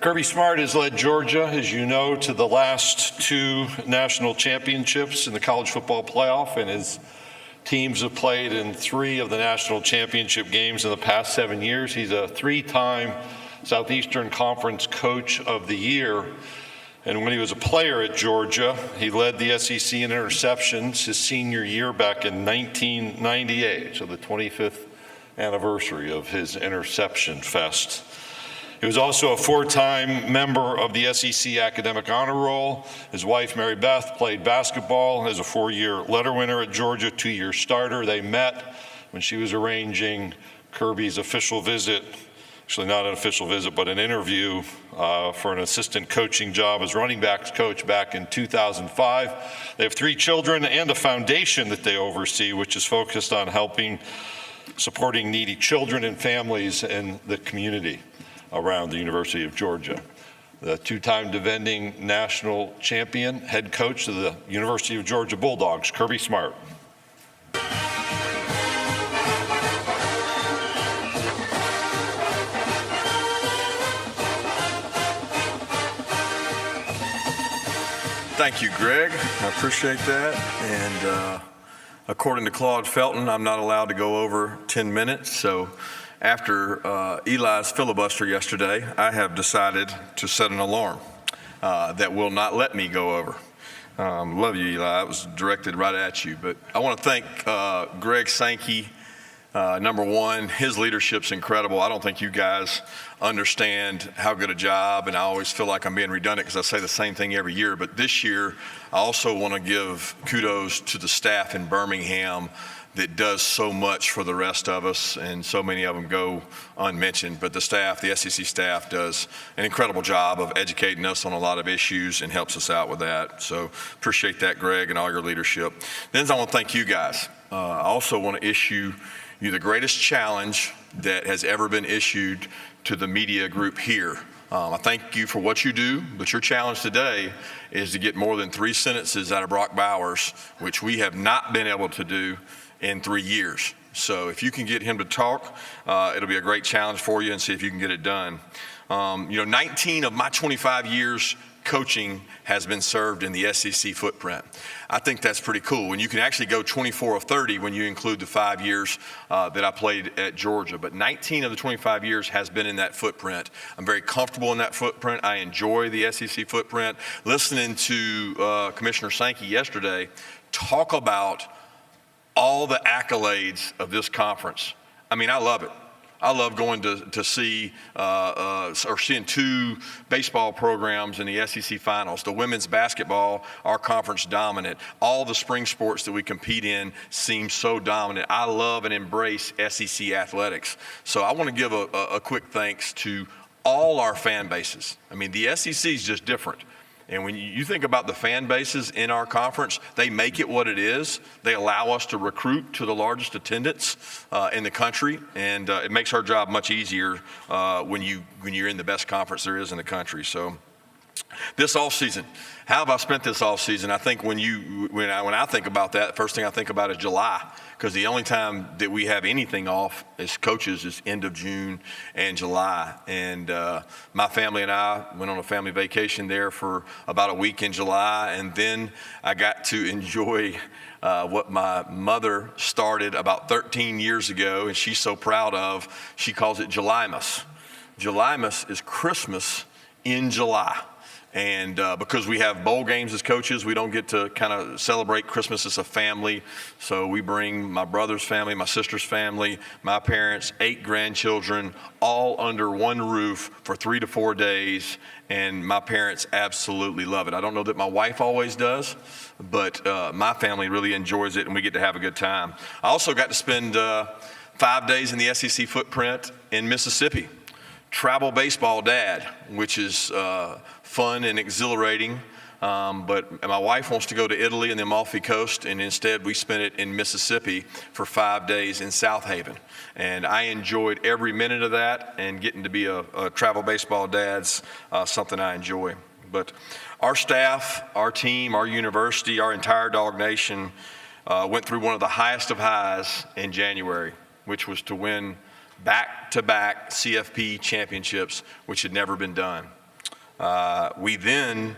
Kirby Smart has led Georgia, as you know, to the last two national championships in the college football playoff, and his teams have played in 3 of the national championship games in the past 7 years. He's a 3-time Southeastern Conference Coach of the Year. And when he was a player at Georgia, he led the SEC in interceptions his senior year back in 1998, so the 25th anniversary of his interception fest. He was also a 4-time member of the SEC Academic Honor Roll. His wife, Mary Beth, played basketball as a 4-year letter winner at Georgia, 2-year starter. They met when she was arranging Kirby's official visit, actually not an official visit, but an interview for an assistant coaching job as running backs coach back in 2005. They have 3 children and a foundation that they oversee, which is focused on supporting needy children and families in the community around the University of Georgia. The 2-time defending national champion, head coach of the University of Georgia Bulldogs, Kirby Smart. Thank you, Greg. I appreciate that. And according to Claude Felton, I'm not allowed to go over 10 minutes. So after Eli's filibuster yesterday, I have decided to set an alarm that will not let me go over. Love you, Eli. It was directed right at you. But I want to thank Greg Sankey. Number one, his leadership's incredible. I don't think you guys understand how good a job, and I always feel like I'm being redundant because I say the same thing every year. But this year, I also want to give kudos to the staff in Birmingham that does so much for the rest of us, and so many of them go unmentioned. But the staff, the SEC staff, does an incredible job of educating us on a lot of issues and helps us out with that. So appreciate that, Greg, and all your leadership. Then I want to thank you guys. I also want to issue you the greatest challenge that has ever been issued to the media group here. I thank you for what you do, but your challenge today is to get more than 3 sentences out of Brock Bowers, which we have not been able to do in 3 years. So if you can get him to talk, it'll be a great challenge for you, and see if you can get it done. 19 of my 25 years coaching has been served in the SEC footprint. I think that's pretty cool. And you can actually go 24 of 30 when you include the 5 years that I played at Georgia. But 19 of the 25 years has been in that footprint. I'm very comfortable in that footprint. I enjoy the SEC footprint. Listening to Commissioner Sankey yesterday talk about all the accolades of this conference. I mean, I love it. I love going to see or seeing 2 baseball programs in the SEC finals. The women's basketball, our conference dominant. All the spring sports that we compete in seem so dominant. I love and embrace SEC athletics. So I want to give a quick thanks to all our fan bases. I mean, the SEC is just different. And when you think about the fan bases in our conference, they make it what it is. They allow us to recruit to the largest attendance in the country, and it makes our job much easier when you're in the best conference there is in the country. So this off season, how have I spent this off season? I think when I think about that, first thing I think about is July, because the only time that we have anything off as coaches is end of June and July. And my family and I went on a family vacation there for about a week in July, and then I got to enjoy what my mother started about 13 years ago, and she's so proud of. She calls it Julymas. Julymas is Christmas in July. And because we have bowl games as coaches, we don't get to kind of celebrate Christmas as a family. So we bring my brother's family, my sister's family, my parents, 8 grandchildren, all under one roof for 3 to 4 days. And my parents absolutely love it. I don't know that my wife always does, but my family really enjoys it, and we get to have a good time. I also got to spend 5 days in the SEC footprint in Mississippi. Travel baseball dad, which is fun and exhilarating. But my wife wants to go to Italy and the Amalfi Coast, and instead we spent it in Mississippi for 5 days in South Haven. And I enjoyed every minute of that, and getting to be a travel baseball dad's something I enjoy. But our staff, our team, our university, our entire Dog Nation went through one of the highest of highs in January, which was to win back-to-back CFP championships, which had never been done. We then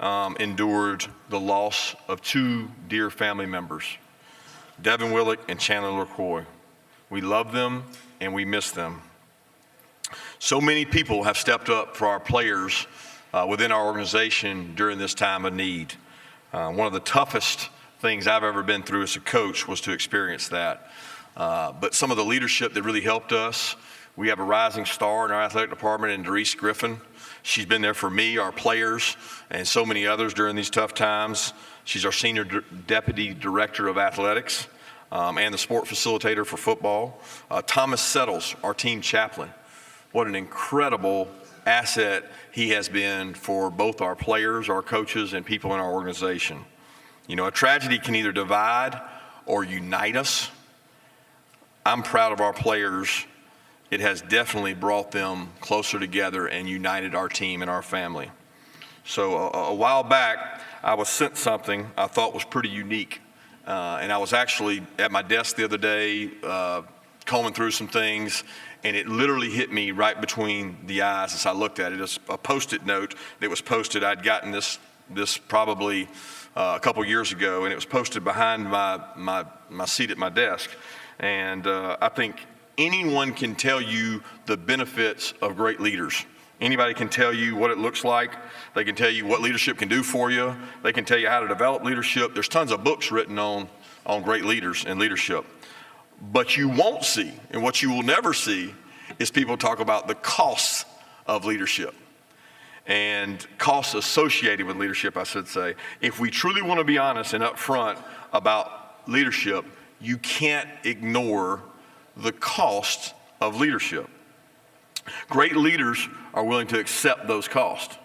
endured the loss of two dear family members, Devin Willick and Chandler LaCroix. We love them and we miss them. So many people have stepped up for our players within our organization during this time of need. One of the toughest things I've ever been through as a coach was to experience that. But some of the leadership that really helped us, we have a rising star in our athletic department in Doris Griffin. She's been there for me, our players, and so many others during these tough times. She's our senior deputy director of athletics and the sport facilitator for football. Thomas Settles, our team chaplain. What an incredible asset he has been for both our players, our coaches, and people in our organization. You know, a tragedy can either divide or unite us. I'm proud of our players. It has definitely brought them closer together and united our team and our family. So a while back, I was sent something I thought was pretty unique. And I was actually at my desk the other day combing through some things, and it literally hit me right between the eyes as I looked at it. It's a Post-it note that was posted. I'd gotten this probably a couple years ago, and it was posted behind my seat at my desk. And I think anyone can tell you the benefits of great leaders. Anybody can tell you what it looks like. They can tell you what leadership can do for you. They can tell you how to develop leadership. There's tons of books written on great leaders and leadership. But you won't see, and what you will never see, is people talk about the costs of leadership and costs associated with leadership, I should say. If we truly want to be honest and upfront about leadership, you can't ignore the cost of leadership. Great leaders are willing to accept those costs.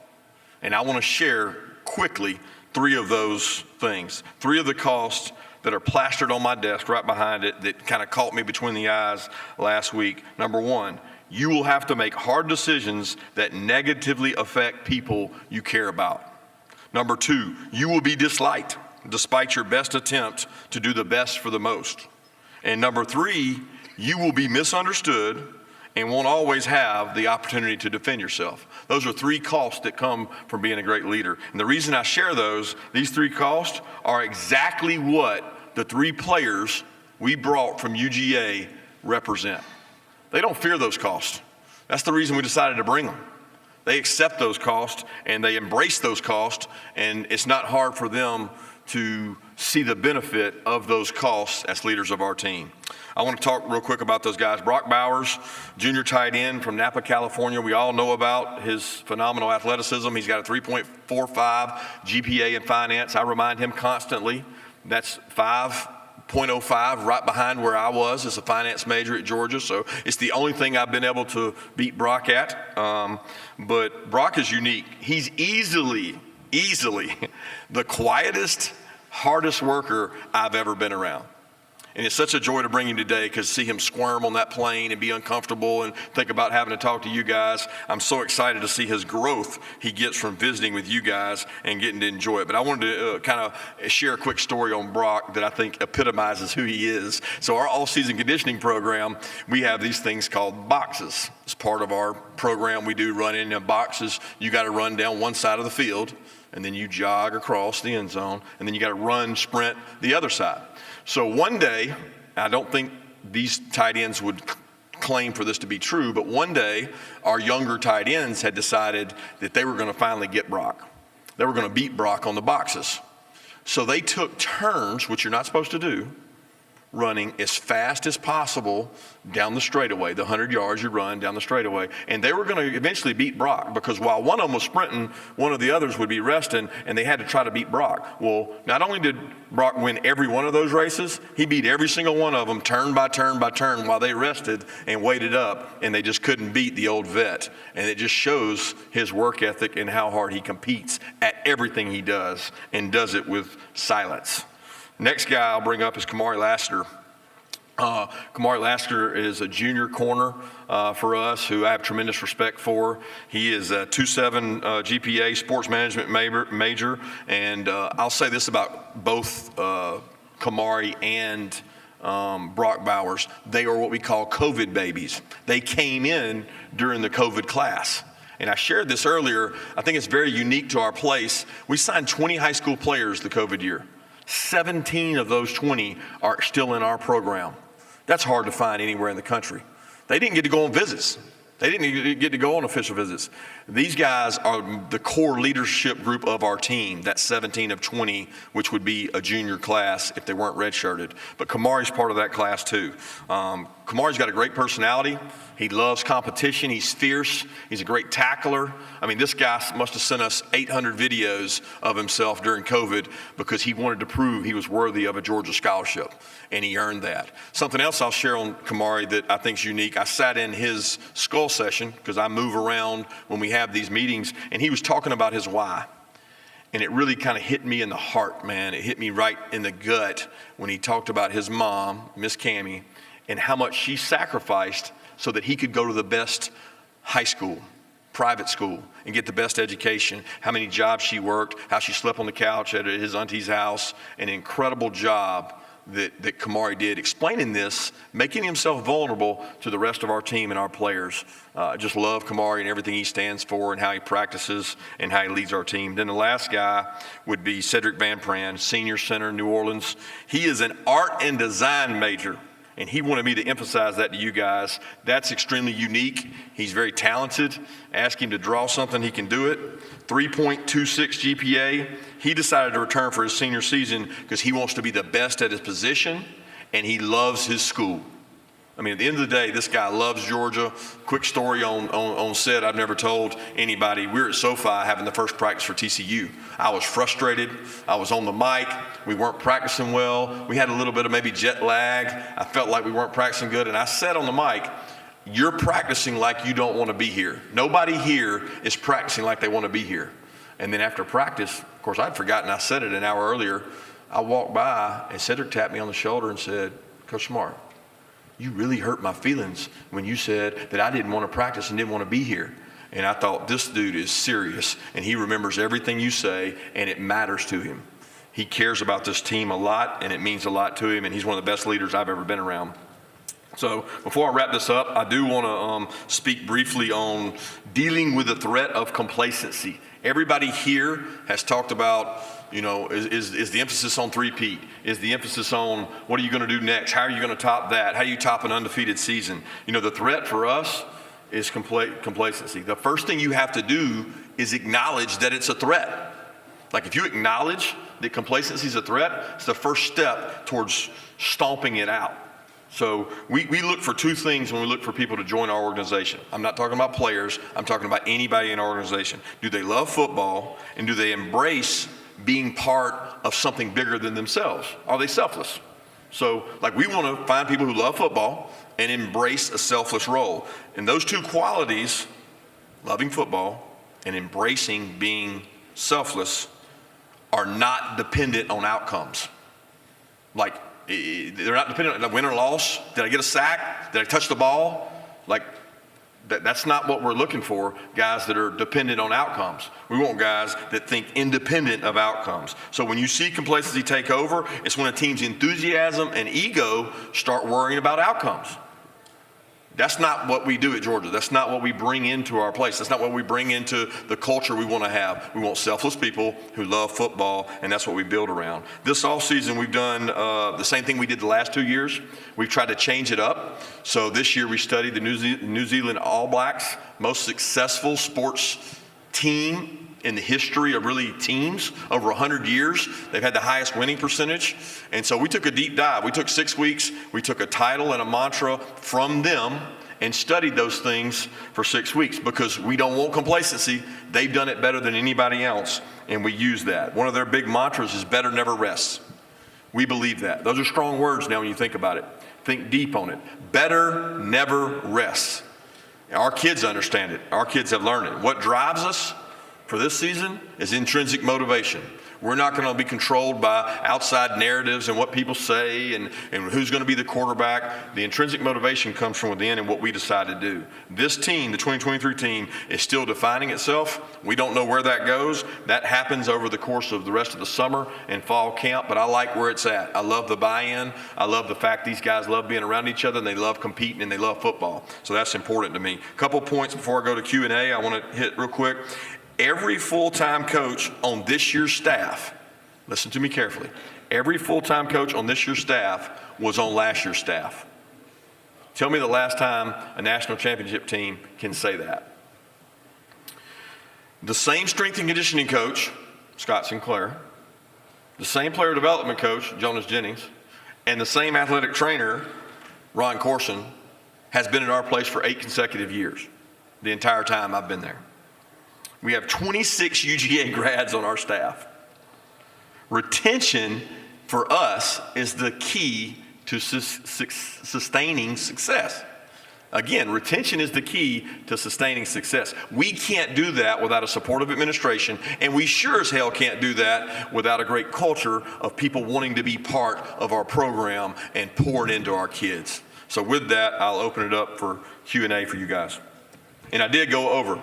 And I want to share quickly three of those things, three of the costs that are plastered on my desk right behind it that kind of caught me between the eyes last week. Number one, you will have to make hard decisions that negatively affect people you care about. Number two, you will be disliked despite your best attempt to do the best for the most. And number three, you will be misunderstood and won't always have the opportunity to defend yourself. Those are three costs that come from being a great leader. And the reason I share these three costs are exactly what the three players we brought from UGA represent. They don't fear those costs. That's the reason we decided to bring them. They accept those costs and they embrace those costs, and it's not hard for them to see the benefit of those costs as leaders of our team. I want to talk real quick about those guys. Brock Bowers, junior tight end from Napa, California. We all know about his phenomenal athleticism. He's got a 3.45 GPA in finance. I remind him constantly that's 5.05 right behind where I was as a finance major at Georgia. So it's the only thing I've been able to beat Brock at. But Brock is unique. He's easily the quietest, hardest worker I've ever been around. And it's such a joy to bring him today because see him squirm on that plane and be uncomfortable and think about having to talk to you guys. I'm so excited to see his growth he gets from visiting with you guys and getting to enjoy it. But I wanted to kind of share a quick story on Brock that I think epitomizes who he is. So our all-season conditioning program, we have these things called boxes. It's part of our program. We do run in boxes. You got to run down one side of the field, and then you jog across the end zone, and then you got to run, sprint the other side. So one day, I don't think these tight ends would claim for this to be true, but one day our younger tight ends had decided that they were going to finally get Brock. They were going to beat Brock on the boxes. So they took turns, which you're not supposed to do, running as fast as possible down the straightaway, the 100 yards you run down the straightaway. And they were going to eventually beat Brock because while one of them was sprinting, one of the others would be resting, and they had to try to beat Brock. Well, not only did Brock win every one of those races, he beat every single one of them turn by turn by turn while they rested and waited up, and they just couldn't beat the old vet. And it just shows his work ethic and how hard he competes at everything he does and does it with silence. Next guy I'll bring up is Kamari Lassiter. Kamari Lassiter is a junior corner for us who I have tremendous respect for. He is a 2.7 GPA sports management major. And I'll say this about both Kamari and Brock Bowers. They are what we call COVID babies. They came in during the COVID class. And I shared this earlier. I think it's very unique to our place. We signed 20 high school players the COVID year. 17 of those 20 are still in our program. That's hard to find anywhere in the country. They didn't get to go on visits. They didn't get to go on official visits. These guys are the core leadership group of our team, that 17 of 20, which would be a junior class if they weren't redshirted. But Kamari's part of that class too. Kamari's got a great personality. He loves competition. He's fierce. He's a great tackler. I mean, this guy must have sent us 800 videos of himself during COVID because he wanted to prove he was worthy of a Georgia scholarship, and he earned that. Something else I'll share on Kamari that I think is unique, I sat in his skull session because I move around when we have these meetings, and he was talking about his why. And it really kind of hit me in the heart, man. It hit me right in the gut when he talked about his mom, Miss Cammie, and how much she sacrificed so that he could go to the best high school, private school, and get the best education, how many jobs she worked, how she slept on the couch at his auntie's house, an incredible job that Kamari did, explaining this, making himself vulnerable to the rest of our team and our players. Just love Kamari and everything he stands for and how he practices and how he leads our team. Then the last guy would be Cedric Van Pran, senior center, New Orleans. He is an art and design major. And he wanted me to emphasize that to you guys. That's extremely unique. He's very talented. Ask him to draw something, he can do it. 3.26 GPA. He decided to return for his senior season because he wants to be the best at his position, and he loves his school. I mean, at the end of the day, this guy loves Georgia. Quick story on set I've never told anybody. We were at SoFi having the first practice for TCU. I was frustrated. I was on the mic. We weren't practicing well. We had a little bit of maybe jet lag. I felt like we weren't practicing good. And I said on the mic, you're practicing like you don't want to be here. Nobody here is practicing like they want to be here. And then after practice, of course, I'd forgotten I said it an hour earlier. I walked by and Cedric tapped me on the shoulder and said, Coach Smart, you really hurt my feelings when you said that I didn't want to practice and didn't want to be here. And I thought, this dude is serious, and he remembers everything you say, and it matters to him. He cares about this team a lot, and it means a lot to him, and he's one of the best leaders I've ever been around. So before I wrap this up, I do want to speak briefly on dealing with the threat of complacency. Everybody here has talked about, you know, is the emphasis on three-peat? Is the emphasis on what are you going to do next? How are you going to top that? How do you top an undefeated season? You know, the threat for us is complacency. The first thing you have to do is acknowledge that it's a threat. Like if you acknowledge that complacency is a threat, it's the first step towards stomping it out. So we look for two things when we look for people to join our organization. I'm not talking about players. I'm talking about anybody in our organization. Do they love football, and do they embrace being part of something bigger than themselves? Are they selfless? So like we want to find people who love football and embrace a selfless role. And those two qualities, loving football and embracing being selfless, are not dependent on outcomes. Like they're not dependent on win or loss. Did I get a sack? Did I touch the ball? Like that's not what we're looking for, guys that are dependent on outcomes. We want guys that think independent of outcomes. So when you see complacency take over, it's when a team's enthusiasm and ego start worrying about outcomes. That's not what we do at Georgia. That's not what we bring into our place. That's not what we bring into the culture we want to have. We want selfless people who love football, and that's what we build around. This offseason, we've done the same thing we did the last 2 years. We've tried to change it up. So this year we studied the New Zealand All Blacks, most successful sports team in the history of really teams over 100 years. They've had the highest winning percentage. And so we took a deep dive. We took 6 weeks. We took a title and a mantra from them and studied those things for 6 weeks because we don't want complacency. They've done it better than anybody else, and we use that. One of their big mantras is better never rests. We believe that. Those are strong words now when you think about it. Think deep on it. Better never rests. Our kids understand it. Our kids have learned it. What drives us for this season is intrinsic motivation. We're not going to be controlled by outside narratives and what people say and who's going to be the quarterback. The intrinsic motivation comes from within and what we decide to do. This team, the 2023 team, is still defining itself. We don't know where that goes. That happens over the course of the rest of the summer and fall camp, but I like where it's at. I love the buy-in. I love the fact these guys love being around each other, and they love competing, and they love football. So that's important to me. A couple points before I go to Q&A I want to hit real quick. Every full-time coach on this year's staff, listen to me carefully, every full-time coach on this year's staff was on last year's staff. Tell me the last time a national championship team can say that. The same strength and conditioning coach, Scott Sinclair, the same player development coach, Jonas Jennings, and the same athletic trainer, Ron Corson, has been at our place for 8 consecutive years, the entire time I've been there. We have 26 UGA grads on our staff. Retention for us is the key to sustaining success. Again, retention is the key to sustaining success. We can't do that without a supportive administration, and we sure as hell can't do that without a great culture of people wanting to be part of our program and pouring into our kids. So with that, I'll open it up for Q&A for you guys. And I did go over.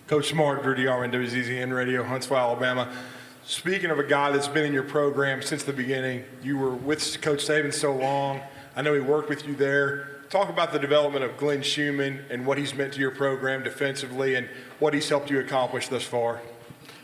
Coach Smart, Drew DeArmond, WZZN Radio, Huntsville, Alabama. Speaking of a guy that's been in your program since the beginning, you were with Coach Saban so long. I know he worked with you there. Talk about the development of Glenn Schumann and what he's meant to your program defensively and what he's helped you accomplish thus far.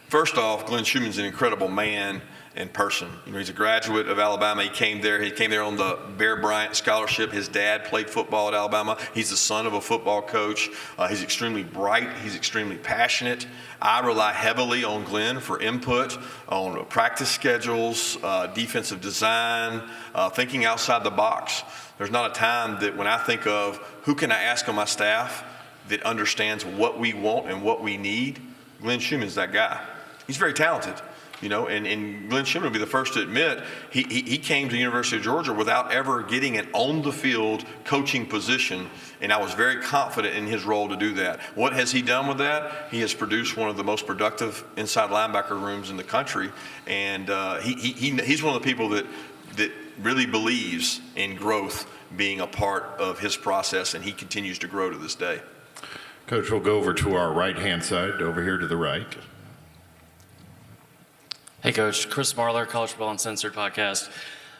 First off, Glenn Schumann's an incredible man and person. You know, he's a graduate of Alabama. He came there on the Bear Bryant Scholarship. His dad played football at Alabama. He's the son of a football coach. He's extremely bright. He's extremely passionate. I rely heavily on Glenn for input on practice schedules, defensive design, thinking outside the box. There's not a time that when I think of who can I ask on my staff that understands what we want and what we need, Glenn Schumann's that guy. He's very talented. You know, and Glenn Schumann will be the first to admit he came to the University of Georgia without ever getting an on-the-field coaching position, and I was very confident in his role to do that. What has he done with that? He has produced one of the most productive inside linebacker rooms in the country, and he's one of the people that really believes in growth being a part of his process, and he continues to grow to this day. Coach, we'll go over to our right-hand side, over here to the right. Hey, Coach. Chris Marler, College Football Uncensored podcast.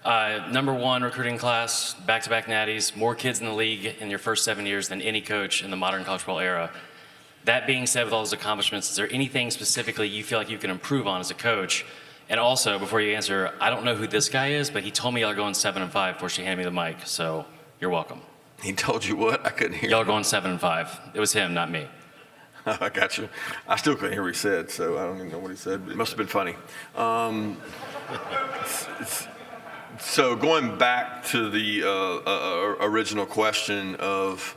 #1 recruiting class, back-to-back natties, more kids in the league in your first 7 years than any coach in the modern college football era. That being said, with all those accomplishments, is there anything specifically you feel like you can improve on as a coach? And also, before you answer, I don't know who this guy is, but he told me y'all are going 7-5 before she handed me the mic, so you're welcome. He told you what? I couldn't hear. Y'all are going 7-5. It was him, not me. I got you. I still couldn't hear what he said, so I don't even know what he said. It must have been funny. So going back to the original question of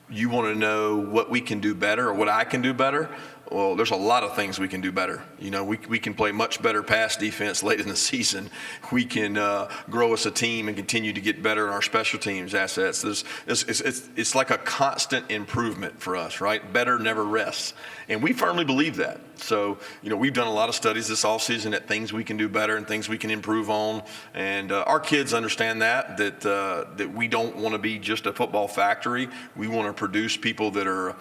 you want to know what we can do better or what I can do better, well, there's a lot of things we can do better. You know, we can play much better pass defense late in the season. We can grow as a team and continue to get better in our special teams assets. It's like a constant improvement for us, right? Better never rests. And we firmly believe that. So, you know, we've done a lot of studies this offseason at things we can do better and things we can improve on. And our kids understand that we don't want to be just a football factory. We want to produce people that are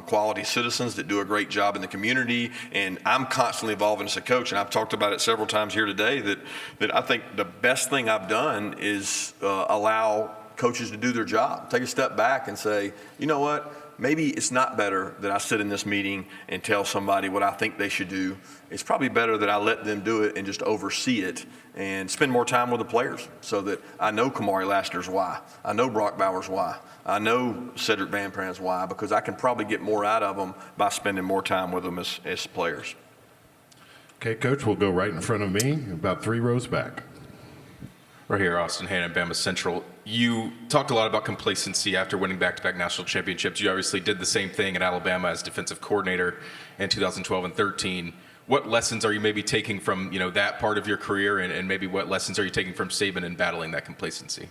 quality citizens that do a great job in the community. And I'm constantly evolving as a coach, and I've talked about it several times here today, that I think the best thing I've done is allow coaches to do their job. Take a step back and say, you know what? Maybe it's not better that I sit in this meeting and tell somebody what I think they should do. It's probably better that I let them do it and just oversee it and spend more time with the players so that I know Kamari Lassiter's why. I know Brock Bowers' why. I know Cedric Van Pran's why, because I can probably get more out of them by spending more time with them as players. Okay, Coach, we'll go right in front of me, about 3 rows back. Right here, Austin Hannon, Bama Central. You talked a lot about complacency after winning back-to-back national championships. You obviously did the same thing at Alabama as defensive coordinator in 2012 and 13. what lessons are you maybe taking from, that part of your career, and maybe what lessons are you taking from Saban and battling that complacency?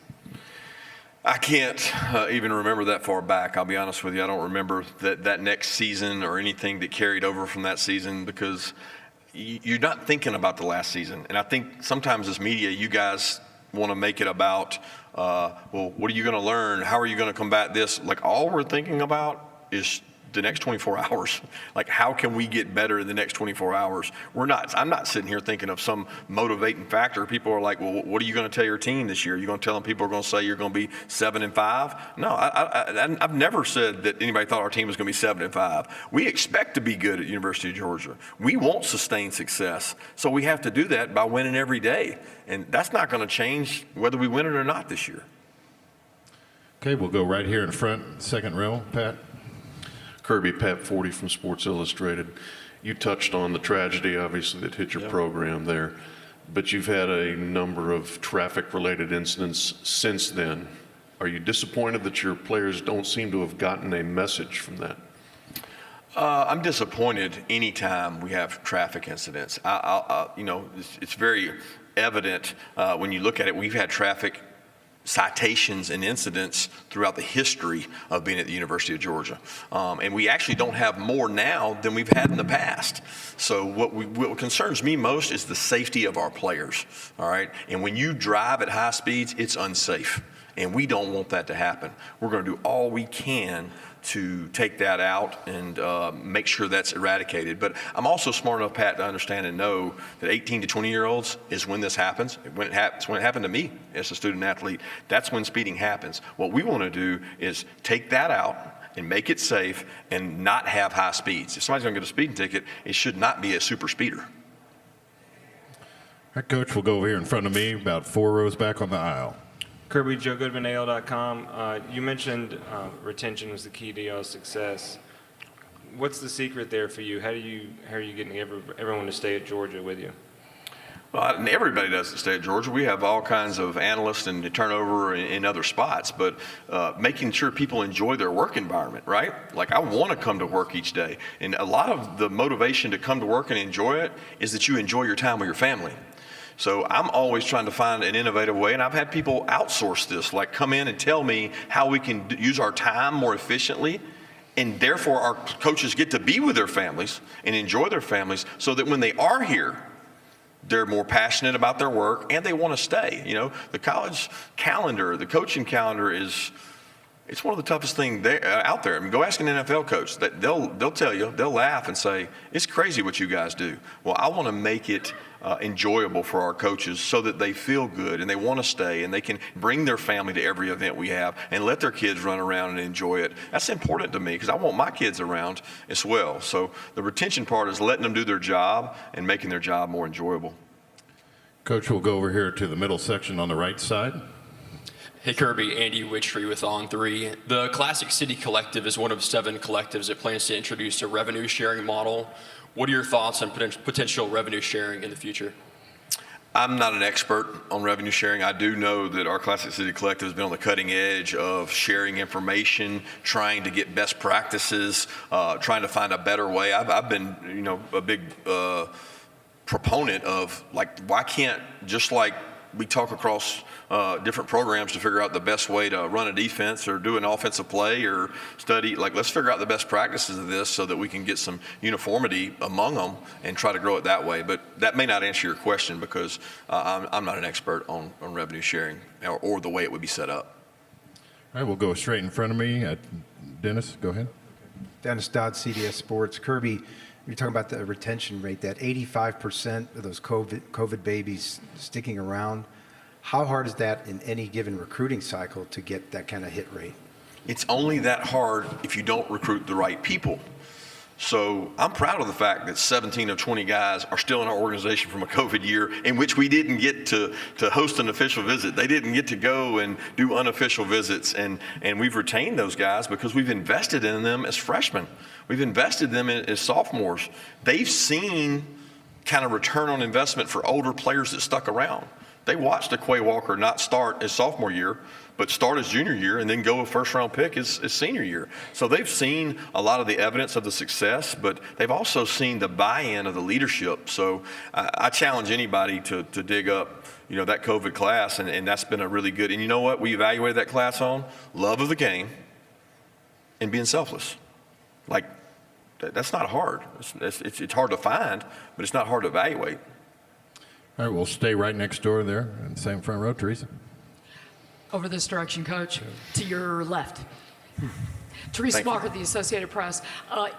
I can't even remember that far back. I'll be honest with you. I don't remember that next season or anything that carried over from that season, because you're not thinking about the last season. And I think sometimes as media, you guys want to make it about, well, what are you going to learn? How are you going to combat this? Like, all we're thinking about is the next 24 hours. Like, how can we get better in the next 24 hours? I'm not sitting here thinking of some motivating factor. People are like, well, what are you going to tell your team this year? You're going to tell them people are going to say you're going to be 7-5? No, I've never said that anybody thought our team was going to be 7-5. We expect to be good at University of Georgia. We want sustained success. So we have to do that by winning every day. And that's not going to change whether we win it or not this year. Okay, we'll go right here in front, second row, Pat. Kirby, Pat 40 from Sports Illustrated. You touched on the tragedy, obviously, that hit your program there, but you've had a number of traffic-related incidents since then. Are you disappointed that your players don't seem to have gotten a message from that? I'm disappointed anytime we have traffic incidents. It's very evident when you look at it. We've had traffic citations and incidents throughout the history of being at the University of Georgia. And we actually don't have more now than we've had in the past. So what concerns me most is the safety of our players, all right? And when you drive at high speeds, it's unsafe. And we don't want that to happen. We're going to do all we can to take that out and make sure that's eradicated. But I'm also smart enough, Pat, to understand and know that 18 to 20-year-olds is when this happens. When it happened to me as a student athlete. That's when speeding happens. What we want to do is take that out and make it safe and not have high speeds. If somebody's going to get a speeding ticket, it should not be a super speeder. All right, Coach, we'll go over here in front of me, about 4 rows back on the aisle. Kirby, JoeGoodmanAL.com. You mentioned retention was the key to y'all's success. What's the secret there for you? How are you getting everyone to stay at Georgia with you? Well, and everybody doesn't stay at Georgia. We have all kinds of analysts and turnover in other spots, but making sure people enjoy their work environment, right? Like, I want to come to work each day. And a lot of the motivation to come to work and enjoy it is that you enjoy your time with your family. So I'm always trying to find an innovative way, and I've had people outsource this, like come in and tell me how we can use our time more efficiently, and therefore our coaches get to be with their families and enjoy their families, so that when they are here, they're more passionate about their work and they want to stay. You know, the college calendar, the coaching calendar it's one of the toughest things out there. I mean, go ask an NFL coach. They'll tell you, they'll laugh and say, it's crazy what you guys do. Well, I want to make it enjoyable for our coaches so that they feel good and they want to stay and they can bring their family to every event we have and let their kids run around and enjoy it. That's important to me because I want my kids around as well. So the retention part is letting them do their job and making their job more enjoyable. Coach, we'll go over here to the middle section on the right side. Hey Kirby, Andy Witchery with On3. The Classic City Collective is one of 7 collectives that plans to introduce a revenue sharing model. What are your thoughts on potential revenue sharing in the future? I'm not an expert on revenue sharing. I do know that our Classic City Collective has been on the cutting edge of sharing information, trying to get best practices, trying to find a better way. I've been, a big proponent of, like, why can't, just like we talk across different programs to figure out the best way to run a defense or do an offensive play or study, like, let's figure out the best practices of this so that we can get some uniformity among them and try to grow it that way. But that may not answer your question because I'm not an expert on revenue sharing or the way it would be set up. All right, we'll go straight in front of me. Dennis, go ahead. Dennis Dodd, CDS Sports. Kirby, you're talking about the retention rate, that 85% of those COVID babies sticking around. How hard is that in any given recruiting cycle to get that kind of hit rate? It's only that hard if you don't recruit the right people. So I'm proud of the fact that 17 of 20 guys are still in our organization from a COVID year in which we didn't get to host an official visit. They didn't get to go and do unofficial visits. And we've retained those guys because we've invested in them as freshmen. We've invested them as sophomores. They've seen kind of return on investment for older players that stuck around. They watched Quay Walker not start his sophomore year, but start his junior year and then go a first-round pick his senior year. So they've seen a lot of the evidence of the success, but they've also seen the buy-in of the leadership. So I challenge anybody to dig up, that COVID class, and that's been a really good. And you know what we evaluated that class on? Love of the game and being selfless. Like, that's not hard. It's hard to find, but it's not hard to evaluate. All right, we'll stay right next door there in the same front row. Teresa. Over this direction, Coach, to your left. Teresa Barker, the Associated Press.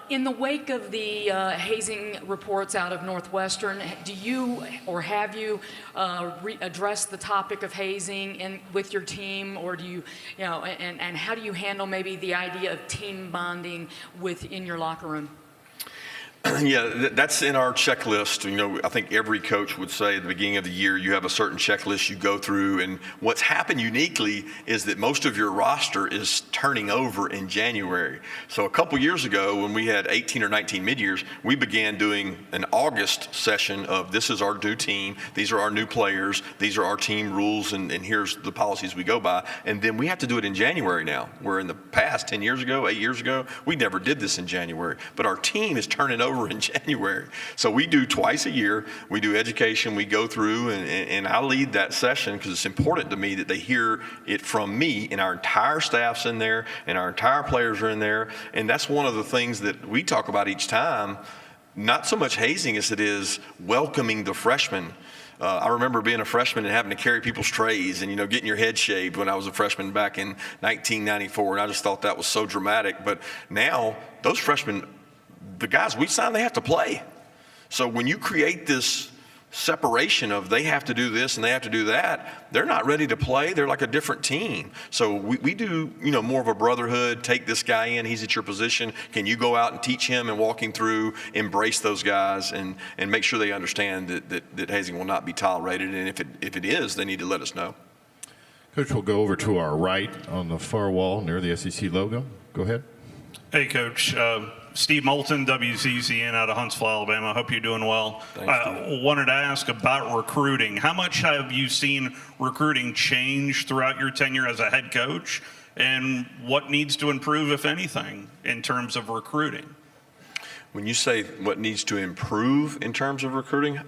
In the wake of the hazing reports out of Northwestern, do you or have you addressed the topic of hazing with your team, or do you, and how do you handle maybe the idea of team bonding within your locker room? Yeah, that's in our checklist. I think every coach would say at the beginning of the year, you have a certain checklist you go through. And what's happened uniquely is that most of your roster is turning over in January. So a couple years ago, when we had 18 or 19 mid-years, we began doing an August session of this is our new team, these are our new players, these are our team rules, and here's the policies we go by. And then we have to do it in January now, where in the past, 10 years ago, 8 years ago, we never did this in January. But our team is turning over in January. So we do twice a year. We do education. We go through, and I lead that session because it's important to me that they hear it from me, and our entire staff's in there, and our entire players are in there. And that's one of the things that we talk about each time, not so much hazing as it is welcoming the freshmen. I remember being a freshman and having to carry people's trays and, getting your head shaved when I was a freshman back in 1994. And I just thought that was so dramatic. But now those freshmen, the guys we sign, they have to play. So when you create this separation of they have to do this and they have to do that, they're not ready to play. They're like a different team. So we do, more of a brotherhood. Take this guy in. He's at your position. Can you go out and teach him and walk him through, embrace those guys, and make sure they understand that hazing will not be tolerated. And if it is, they need to let us know. Coach, we'll go over to our right on the far wall near the SEC logo. Go ahead. Hey, Coach. Steve Moulton, WCCN out of Huntsville, Alabama. Hope you're doing well. Wanted to ask about recruiting. How much have you seen recruiting change throughout your tenure as a head coach? And what needs to improve, if anything, in terms of recruiting? When you say what needs to improve in terms of recruiting,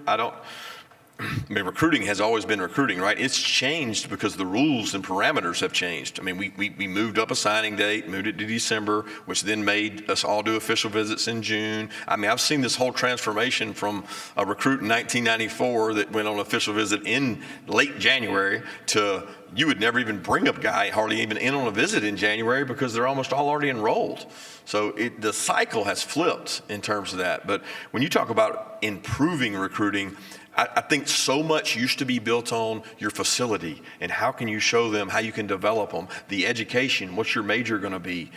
recruiting has always been recruiting, right? It's changed because the rules and parameters have changed. We moved up a signing date, moved it to December, which then made us all do official visits in June. I've seen this whole transformation from a recruit in 1994 that went on official visit in late January to you would never even bring a guy hardly even in on a visit in January because they're almost all already enrolled. So the cycle has flipped in terms of that. But when you talk about improving recruiting, I think so much used to be built on your facility and how can you show them, how you can develop them, the education, what's your major going to be,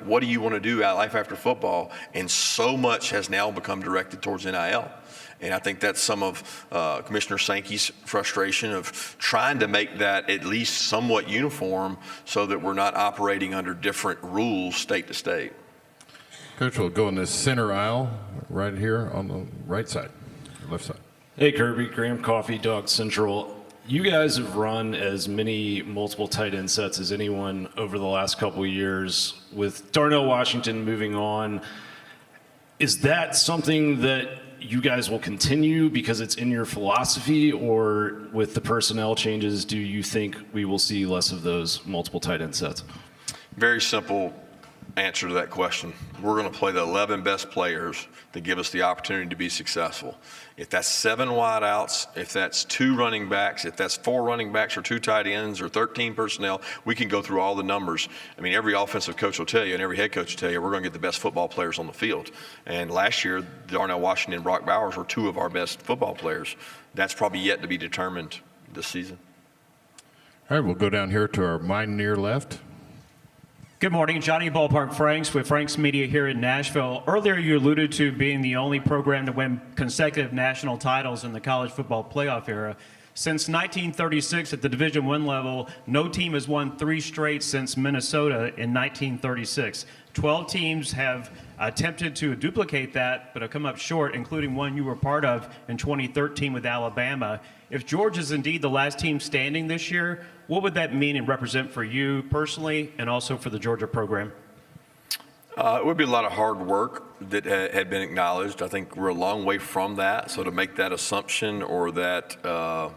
what do you want to do out life after football? And so much has now become directed towards NIL. And I think that's some of Commissioner Sankey's frustration of trying to make that at least somewhat uniform so that we're not operating under different rules state to state. Coach, we'll go in this center aisle right here on the right side, left side. Hey, Kirby, Graham Coffee, Dog Central. You guys have run as many multiple tight end sets as anyone over the last couple of years. With Darnell Washington moving on, is that something that you guys will continue because it's in your philosophy, or with the personnel changes, do you think we will see less of those multiple tight end sets? Very simple answer to that question. We're going to play the 11 best players that give us the opportunity to be successful. If that's 7 wideouts, if that's 2 running backs, if that's 4 running backs or 2 tight ends or 13 personnel, we can go through all the numbers. Every offensive coach will tell you and every head coach will tell you we're going to get the best football players on the field. And last year, Darnell Washington and Brock Bowers were 2 of our best football players. That's probably yet to be determined this season. All right, we'll go down here to our mine near left. Good morning, Johnny Ballpark Franks with Franks Media here in Nashville. Earlier you alluded to being the only program to win consecutive national titles in the college football playoff era. Since 1936 at the Division I level, no team has won 3 straight since Minnesota in 1936. 12 teams have attempted to duplicate that, but have come up short, including one you were part of in 2013 with Alabama. If Georgia is indeed the last team standing this year, what would that mean and represent for you personally and also for the Georgia program? It would be a lot of hard work that had been acknowledged. I think we're a long way from that. So to make that assumption or that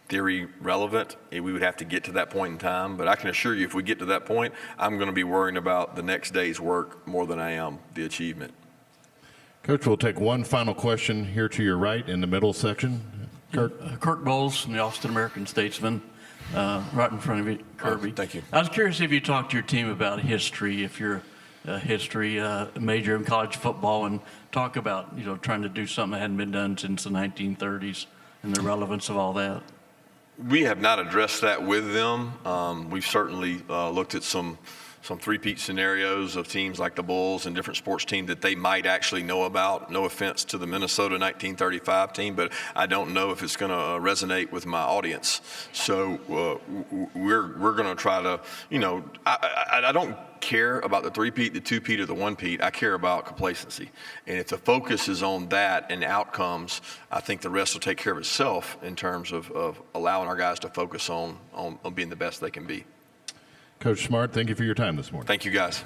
theory relevant, we would have to get to that point in time. But I can assure you, if we get to that point, I'm going to be worrying about the next day's work more than I am the achievement. Coach, we'll take one final question here to your right in the middle section. Kirk. Kirk Bowles from the Austin American Statesman, right in front of you, Kirby. Thank you. I was curious if you talked to your team about history, if you're a history major in college football, and talk about, trying to do something that hadn't been done since the 1930s and the relevance of all that. We have not addressed that with them. We've certainly looked at some three-peat scenarios of teams like the Bulls and different sports teams that they might actually know about. No offense to the Minnesota 1935 team, but I don't know if it's going to resonate with my audience. So we're going to try to, I don't care about the three-peat, the two-peat, or the one-peat. I care about complacency. And if the focus is on that and outcomes, I think the rest will take care of itself in terms of allowing our guys to focus on being the best they can be. Coach Smart, thank you for your time this morning. Thank you, guys.